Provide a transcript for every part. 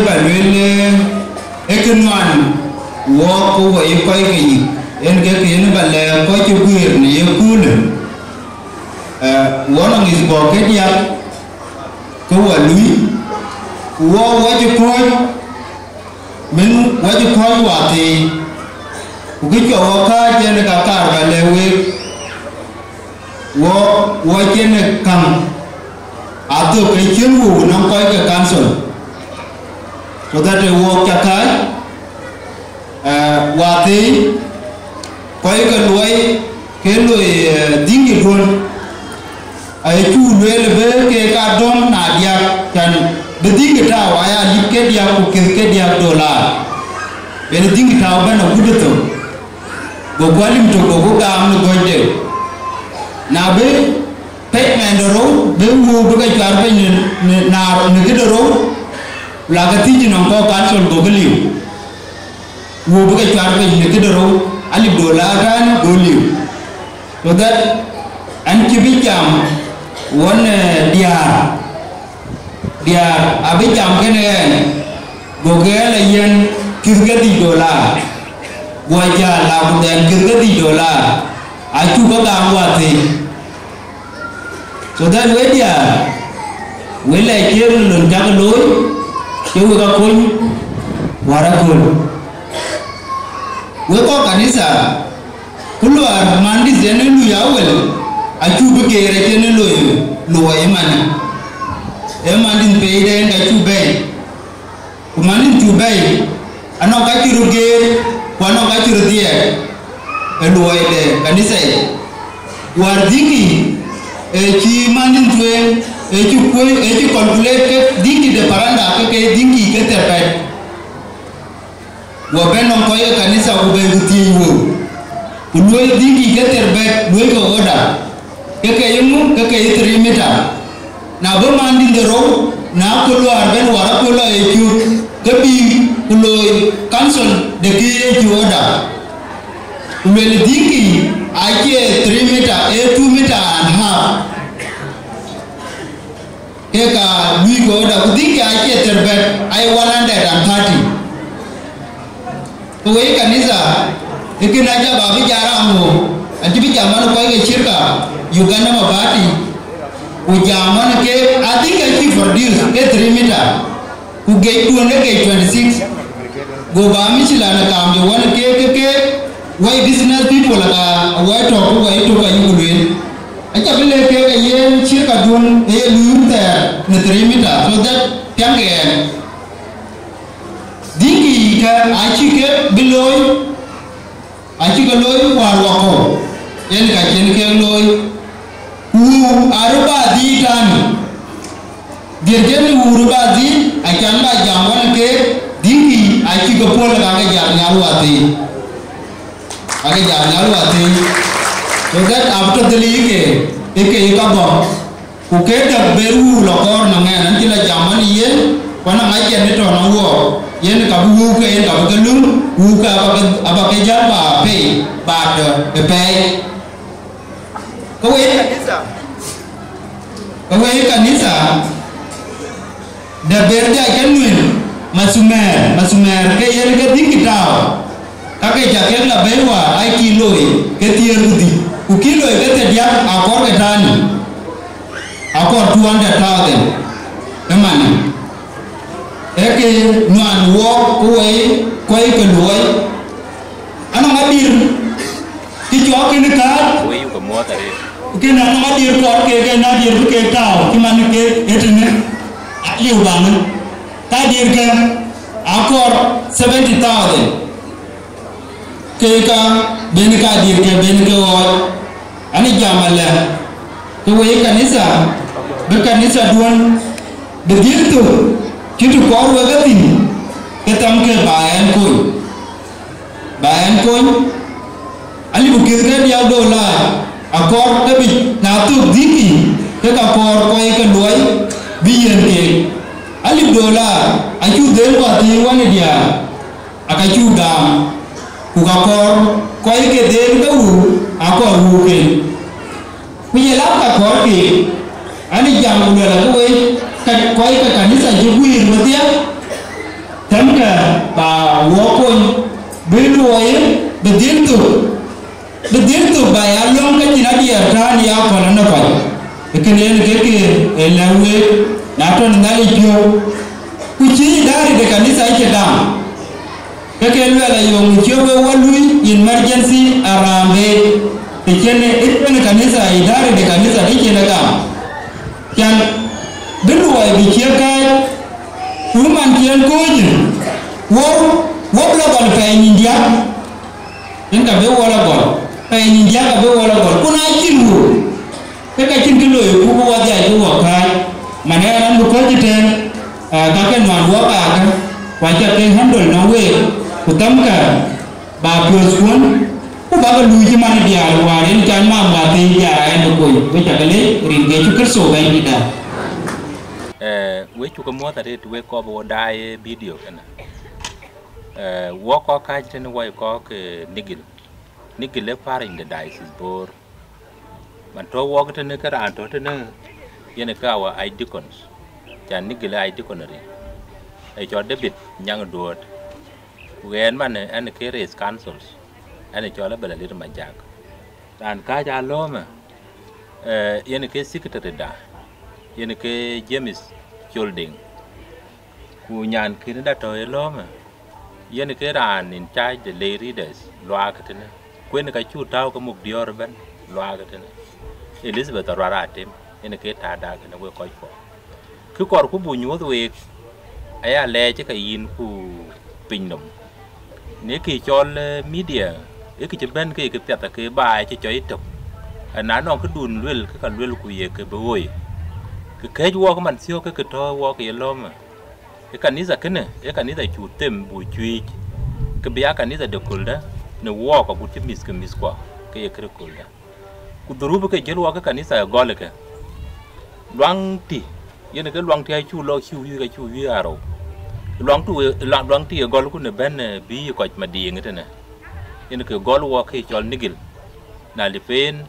balwele ekenwan wo ko wo ikoy ki en ke ken balle ko ci buir ni yekule wona ngis bo ke dia ko walui wo waji ko men waji ko wati ugi ko ka je ne ka kar balle we wo je ne kam ato ke chemu nam ko ke cancel so that wo kakai wati koi ka loi ke loi dingi don ai tu lele be ke ka don na dia kan be dingi ta wa ya likke dia ko ke dia dola be dingi ta ba na gudeto go gwalim to go ga am no gode na be payment ro be wo be ka jar be ni na ni gidoro lagati jinon ko cancel go galiu wo be ka jar be ni gidoro ali dola kan goliu so that an kibijam one diar abijam kene gogela yen kirgadi dola waja la den kirgadi dola acu ko gawati so that we dia we la kiru lon jagloy kewu ga kun warakul we ko kanisa kulwa mandi zenelu yawel acu begere kenelo lo emani emani peide nda cube kumani cube ano ka kiruge kwano ka kirudie elo ide kanisa wardiki chi mandi tue chi koi chi calculate dingi de paranda ke dingi ke terpet wo beno ko ye kanisa ube gutiwo uloi dingi ke terbet loi ko oda ke yemu ke 3 meter na bo mandi ndero na ko lo arben wara ko lo eju ke bi uloi cancel de ke eju oda uloi dingi ake 3 meter 2 meter and half ke ka lui ko oda dingi ake terbet ai 130 to we kanisa ikinaja babi jara mo antibi jamano ko ke shirka Uganda mabati Ujaman ke I think I keep produce ke 3 meter. Who get 226. Go ba michila na kamje one ke why business people why talk why to ka yulu. Acha bile ke yen chirka dun lu there na 3 meter so that piange dingi ka achi ke beloy achi ka loy war wako yen ka chen ke loy aruba di tan dirjen uruba di akan ba jamwan ke dingi achi ko pol ga jam nyaruati aga jam nyaruati so that after the league eke ka bo ku ke da beru lokor na ngan nanti la jaman yen wana ngaje ne to na wo yen ka bu ke yen ka bu lum bu ka aba ke jamba pe ba de pe ko kanisa da berda kanwin masumer ke yen ke dikitao kake jaket la bewa ai kiloi ke tierudi ku kiloi ke te dia akor ke tani akor 200,000 emani eke nuan wo kuai ke luai ana ngadir ki jo ke ne ka kuai ko mo tare ke na ngadir ko ke na dir ke tao ki man ke etene liu bangun ta dir ke akor 70,000 ke ka ben ka dir ke ben ke o ani jamala ke we kanisa be kanisa duan de dir tu kitu ko we gatin ke tam ke bayan ko ali bu ke dia dola akor ke bi na tu diki ke ka kor ko ke loy biyen ke ali dola aju del ba ti wani dia aka ju dam ukakor ko ke den ka akor ke kuye la ka kor ke ani jam udah la ko ka ko ka kanisa jubuir matia tamka ba wo ko beloy bedintu ba ya long ka tina dia tan ya ko na ba ekene ke elawe na to ngali jo kuchi dari de kanisa ike dam keke lwela yung chobe walui emergency arambe ikene ikene kanisa idare de kanisa ikene ga kan beluwa bicheka human kian koje wo global pe india inga be wala gol pe india ka be wala gol kuna chilu keke chinkilo ku wa dia ju wa kai manera ndu ko jiten ka ke man wa ba ka wa cha ke handle na we kutamka ba pioskun ku ba lu ji man dia wa ren kan ma te ya en ko we cha kale rin ge chu kerso ga ni da we chu ko mo ta re we ko bo dai video kana wo ko ka ten wo ko ke nigil le farin da diocese bor man to wo ko ten ka ran to ten yene ka wa ai deacons jan nigil ai deaconry ai cho debit nyang duot wen man an ke race councils an cho la bela lir majak dan ka ja loma yene ke secretary da yene ke James Holding ku nyan kin da to loma yene ke ran in charge the lay readers loa ka tene kwen ka chu taw ko muk dior ban loa ka tene Elizabeth Arara tem yene ke ta da ka we ko ku kor ku bu nyu we aya le che ka yin ku pinnum ne ki chol media e ki ben ke peta ke ba che choi tok ana no ku dun lwel ka lwel ku ye ke boy ke wo ko man sio ke to wo ke lom e kanisa kene e kanisa chu tem bu chui ke bia kanisa de kulda ne wo ko ku timis ke mis kwa ke ye kre kulda ku durubu ke jelo ka kanisa gole ke lwang ti yene ke lwang ti ai chu lo chu yu ke chu yu aro lwang ti gol ku ne ben bi ko ma di ngene yene ke gol wo ke chol nigil na li pen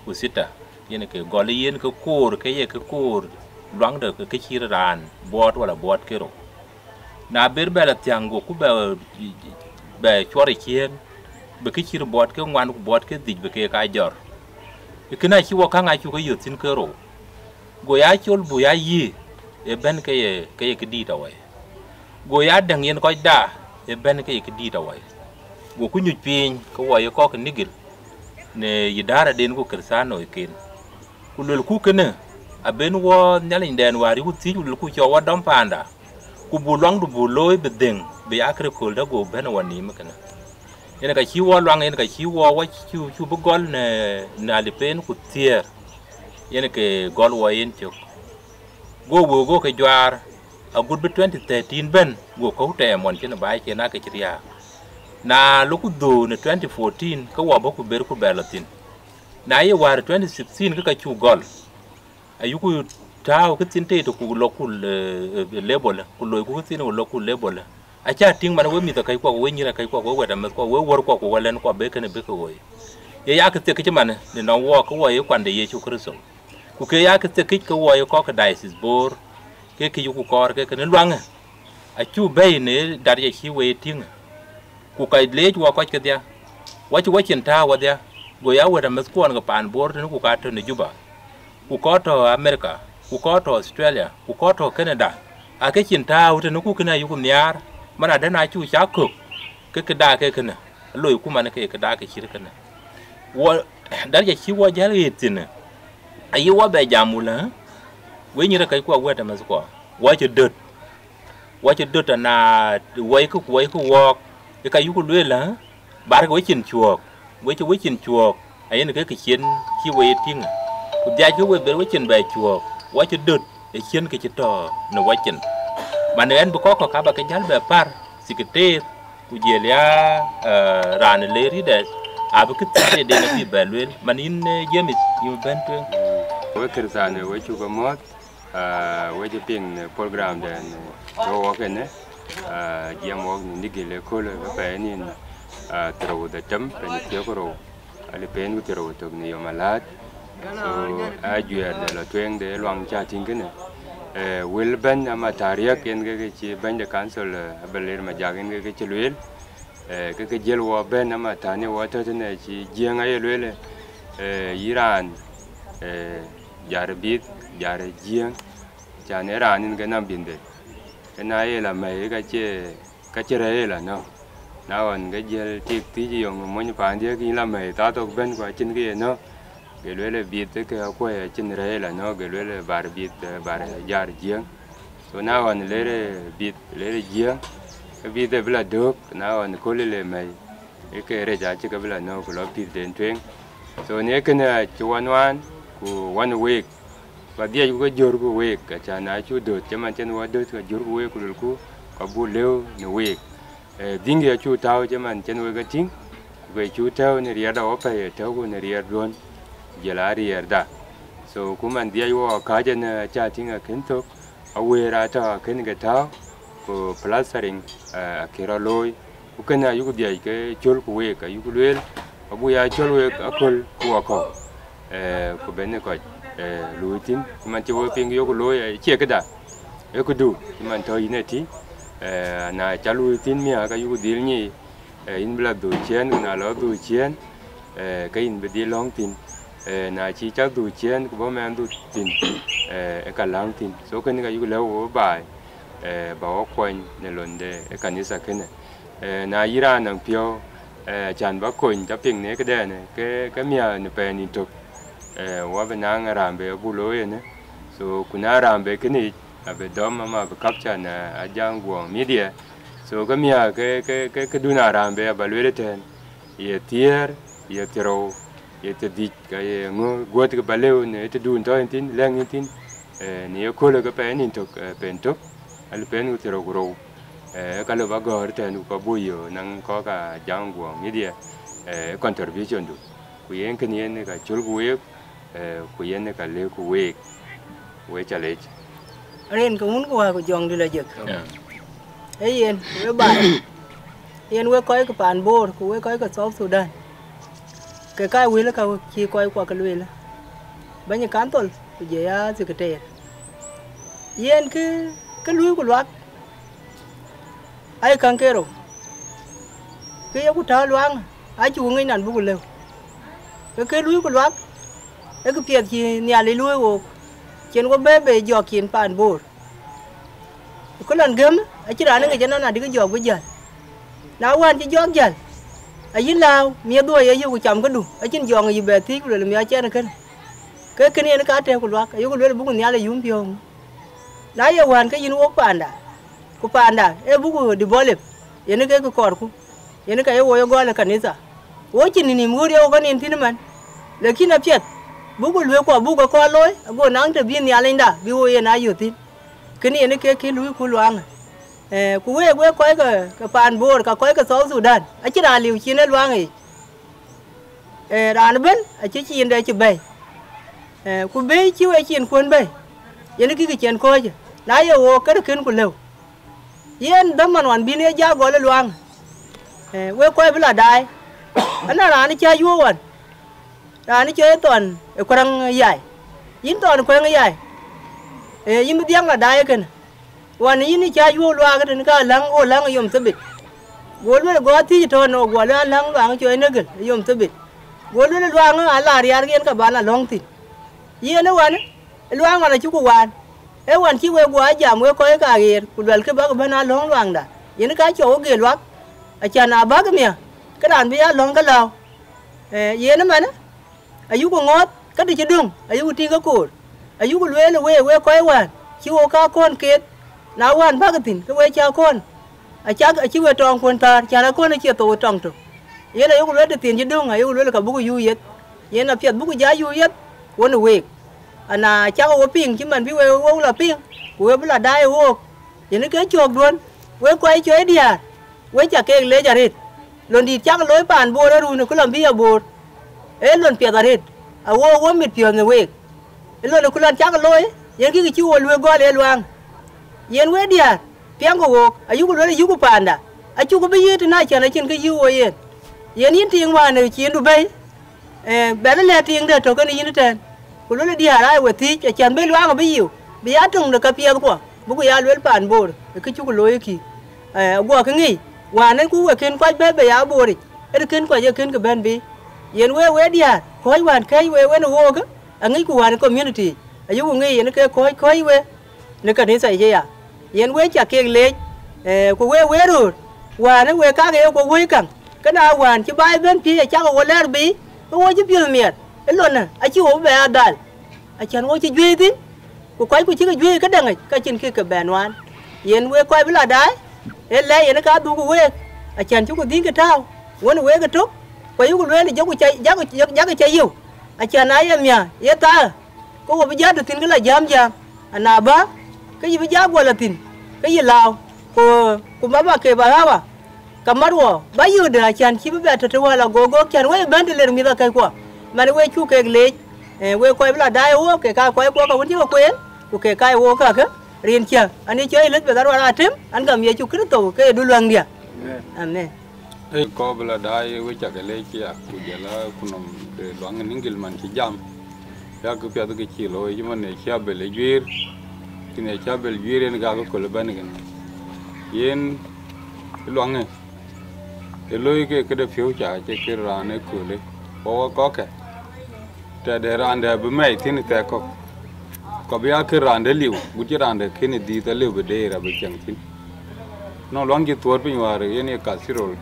ku sita yene ke gol yen ke kur ke ye ke kur lwang de ke chir ran bot wala bot ke ro na ber bela tiango ku be chori kien be ke chir bot ke ngwan ku bot ke dig be ke ka jor ikina chi wo ka nga chu ko yutin ke ro go ya chol bu ya yi e ben ke di ta wai go ya dang yen ko da e ben ke di ta wai go ku nyu pin ko wa yo ko ke nigil ne yidara den ko kersano e ken ku lul ku kene a ben wo nyalin den wari ku ti lul ku cho wa dom panda ku bu long du bu loy be deng be akre ko da go ben wani makana ene ka chi wo long ene ka chi wo wa chu bu gol ne na le pen ku tier ene ke gol wo yen chok go ke jwar a good 2013 ben go ko te mon chen ba che na ke chiria na lu ku do ne 2014 ko wa bo ku ber ku belatin na ye war 2016 ka chu gol ayuku taw ke tinte to ku lokul label ku loy ku tin lokul label acha ting man we mi to kai ko we nyira kai ko we da me ko we wor ko walen ko be kene be ko we ye ya ke te ke man ne no wo ko we kwande ye chu kristo ku ke ya ke te ke ko we ko ka diocese bor ke yuku kor ke ne lwang a chu be ne dar ye chi we ting ku kai le wo ko ke dia wa chu chen ta wa dia go ya we da me ko ga pan bor ne ku ka to ne juba ku ko to America ku ko to Australia ku ko to Canada a ke chin ta u te no ku kana yu ku nyar mana da na chu cha ku ke da ke kana loy ku man ke da ke shir kana wo dar ya chi wo jal yitin ayi wo be jamula we nyira kai ku wa ta mas ko wa che dot na we ku wo ke kai yu ku le la bar ko chin chuok we chin chuok ayi ne ke chen chi we ting ku dia chu we be we chen be chuok wa che dot e chen ke to no wa chen man en bu ko ka ba ke jal be par sikete ku jelia ran le ri de abu ke te de na bi belwel man in jemis yu bentu we kersane we chu ko mot we je ping program de ro ke ne jam wo ni gele ko le ba ni tro de tem pe ni te ko ro ale pe ni tro to ni yo malat so ajuer de la tweng de luang cha ting ke ne will ben ama tariak en ke chi ben de council beler ma jagen ke chi luel ke jel wo ben ama tane wo to ne chi jeng ay luel Iran jarbit jar jeng chane ran ke nam bin de na ye la mai ka che re la no na on ke jel tik ti yong mo ni pan de ki la mai ta to ben kwa chin ke no cái lối là bịt cái quay trên đấy là nó cái lối là bar bịt bar jar giếng số nào anh lấy giếng cái bịt đấy là được nào anh cố lấy mày cái này giá trị cái là nó có bịt đến chuyện số này cái này chú anh của one week và dia juga jor ku week cái cha na chú đợt chứ mà trên wa đợt cái jor ku week ku có bu leo ni week dingi chú tao chứ mà trên week cái chính cái chú tao này riêng đâu phải tao ku này riêng luôn jelari erda so kuman dia yo kajen chatting akintok awera ta ken gata ko plastering akiraloy ku kana yugo dia ke chol ku we ka yugo lel abu ya chol we akol ku ako ko bene ko luitin kuman ti wo ping yugo loy che kada e ku du kuman to ineti na chaluitin mi ka yugo dil ni in bla du chen na lo du chen ka in be di long tin na chi chắc du chen của bố mẹ du tin cả lang tin số cái này cái lâu bài bảo quanh nên luôn để cái này sao cái này na Iran năng phiêu chăn bác quanh tập tiếng này cái đây này cái mía này về nhìn tục qua bên năng làm về bu lối này số cũng làm về cái này về đom mà về cấp chân giang quang media số cái mía cái đun làm về bảo lối đấy thì tier tiro itu di kayak gua tu kebalau ni itu dun tahu intin lang intin ni aku le kepen intuk pentuk alu pen utero grow kalau bagar tu nu kabuyo nang kau ka jangguang media contribution tu kuyen kenyan ni ka chul kuye kuyen ni ka le kuwe challenge ren kamun kuah ku jong dulu aja yen we bai yen we koi ke pan bor ku we koi ke South Sudan cái quý là cái chi coi qua cái lưới là bao nhiêu cán tol bây giờ thì cái tiền yên cái lưới của loạt ai càng kia rồi cái áo của tháo loang ai chịu ngay nản vô cùng cái lưới của loạt cái việc gì nhà lấy lưới của chen wo be jo kin pan bor ko lan gem a chi ran nge na di jo bu jan na wan chi jo jan a yin lao mi do ye yu cham ko du a chin jo ngi be ti ko le mi a chen kan ke ni ka te ko lwa yu ko le bu ko nya le yum pyong na ye wan ka yin wo panda ku panda e bu ko di bolep ye ne ke ko kor ku ye ne ka ye wo yo go le kanisa wo chin ni muri o kan tin man lakini apet bu ko le ko bu ko loy go nang te bin ya lenda bi wo ye na yu tin kini ne ke lu ku lwang ku we ko ka pan bor ka ko ka so Sudan a chi ra liu chi ne lwang ran ben a chi chi inde chi bay ku be chi we chin kon bay ye ne ki chen ko je na ye wo ka ken ku lew yen dam man wan bin ye ja go le lwang we ko bila dai ana ran cha yu wan ran che ton ko rang yai yin ton ko rang yai yin bi diang la dai ken wan yin cha yu lwa ka den ka lang o lang yom sabit gol le go ti to no go la lang lang che ne gel yom sabit gol le lwa nga ala riar gen ka bana long ti yin ne wan lwa nga chu ko wan e wan chi we go jam we ko ka ger ku dal ke ba ka bana long lwang da yin ka cho ge lwa a cha na ba ka mia ka dan bi ya long ka lao yin ne man ayu ko ngot ka di dung ayu ti ka ko ayu ko le we ko wan chi wo ka kon ket na wan ba ka tin ka we cha kon a cha chi we tong kon tar cha na kon chi to tong to ye na ayu ko le de tin ji dung ayu le ka bu yu yet ye na pet bu ko ja yu yet won we ana cha wo ping chi man bi we wo la ping we bu la dai wo ye ne ke chok duon we ko ai choi dia we cha ke le ja rit lon di cha loi pan bo ru ne ko lam bi ya bo lon pia da rit a wo mit pio ne we lon ko lan cha loi yen ki chi wo le go le luang yen we dia piang ko wo ayu ko le yu ko panda a chu ko bi yit na cha na chin ke yu wo yen yin ting wa ne chi du bay be le ting de to ko ni yin ten ko le dia ra we ti cha chan be luang bi yu bi ya tung de ka pia ko bu ko ya le pan bo ke chu ko loi ki go ka ngi wa ne ku we ken kwa be ya bo ri ken kwa je ken ke ben bi yen we dia ko wan kai we no wo ga angi ku wan community ayu ngi yen ke ko we ne ka ni sai je ya yen we cha ke le ku we ru wa ne we ka ge ko we kan ka na wan chi bai ben pi cha ko le bi wo chi pi miet lon na a chi wo be dal a chan wo chi jwe tin ku chi ka jwe ka dang ka chin ki ka ben wan yen we ko bi la dai le yen ka du ku we a chan chu ko din ka tao won we ka tuk ko yu ko le ni joku chai jaku chai yu a cha na ye mia ye ta ko wo bi ja tin cái là jam ana ba cái gì bi ja go la tin cái gì lao ko ba ke ba ba kamar wo ba yu da chan chi ba ta wala go chan we ban de le mi da kai ko man we chu ke le we ko la dai wo ke ka ko ka won chi ko kwen ko ke kai wo ka rin cha ani chơi let be da ra tim an ga mi chu kristo ke du luang dia amen ko bela dai we cha ke le kia ku jala kunom de luang ningil man chi jam ya ku pya ke chi lo yi man ne chia bele juir kine chia bel juir en ga ko le ban gen yen luang e lo ke de phiu cha che ke ra ne ku le ko ke ta de ran de be mai tin te ko bia ke ran de liu bu chi ran de ke ne di ta liu be de ra be chang tin no luang ki tuor pin war yen e ka sirol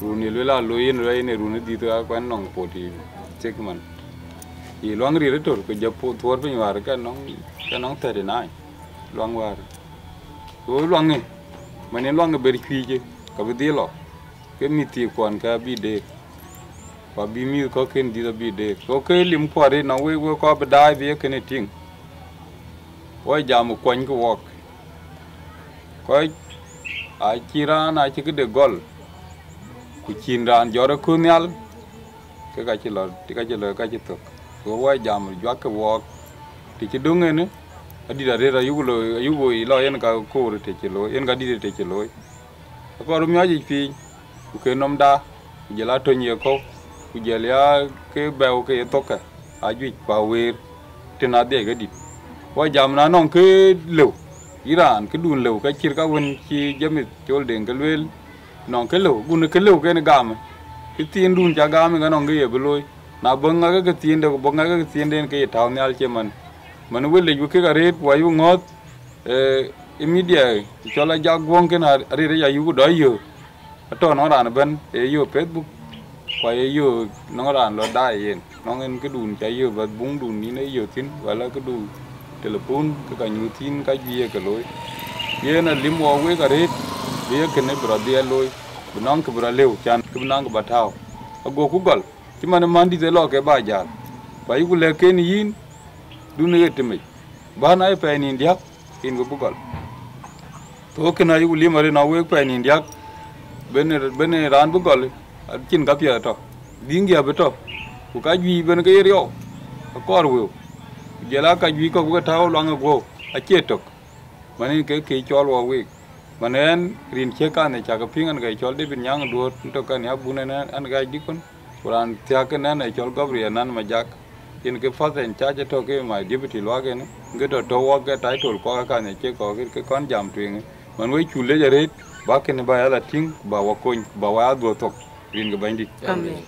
runi lela loyin rai ne runi di to akwan nong poti check man i luang ri retor ko japo tuor pin war ka nong 39 luang war to luang ni mane luang ber khije ka bi lo ke mi ti kon ka bi de pa bi mi ko ken di bi de ko ke lim ko re na we ko ba dai bi ke ne ting oi jam ko ko wok ko a kira na chi ke de gol ku chin ran jora kunyal ke ka chi lo ka chi tok ko wa jam jwa ke wo ti chi dung ne adi da re yu go i lo yen ka ko re te chi lo yen ga di te chi lo ko ru mya ji pi ku ke nom da je la to nye ko ku je ya ke be o ke to ka a ju pa we te na de ga di wa jam na non ke lew iran ke dun lew ka chir ka won chi jamit chol den ke wel non ke lew gun ke lew ke ne gam ke tin dun ja gam ga non ge ye bloy na bonga ga tin de bonga ga tin den ke taw nyal che man man we le ke ga ret wa yu ngot media chola jagwong ken ari ya yu do yo to no ran ben yo Facebook kwa yo no ran lo dai yen no ngin cái đùn chạy yo và bung đùn ni ne yo tin wala cái đùn telephone cái nyu tin cái gì cái lối ye na lim wo we ka ret ye ken ne bra dia loy bunang ke bra lew chan ke bunang ba thao go ku gol ti man man di lo ke ba ja ba yu le ken yin du ne temi ba na pe ni dia in go bu gol to ke na yu lim are na we pe ni dia ben ran bu gol chin ka pya to ding ya beto ku ka ji ben ke rio ko ru je la ka ji ko ku thao lo nga go a che tok mani ke chol wo we manen rin che ka ne cha ka pingan ga chol de bin yang do to ka ne abu ne an ga dikon quran tia ke ne chol gabriel nan ma jak in ke fa den cha je to ke ma deputy lo ke ne ge to wo ke title ko ka ne che ko ke kon jam twing man we chule je ret ba ke ne ba ya la ting ba wa ko ba wa do to rin ga bandi Amen.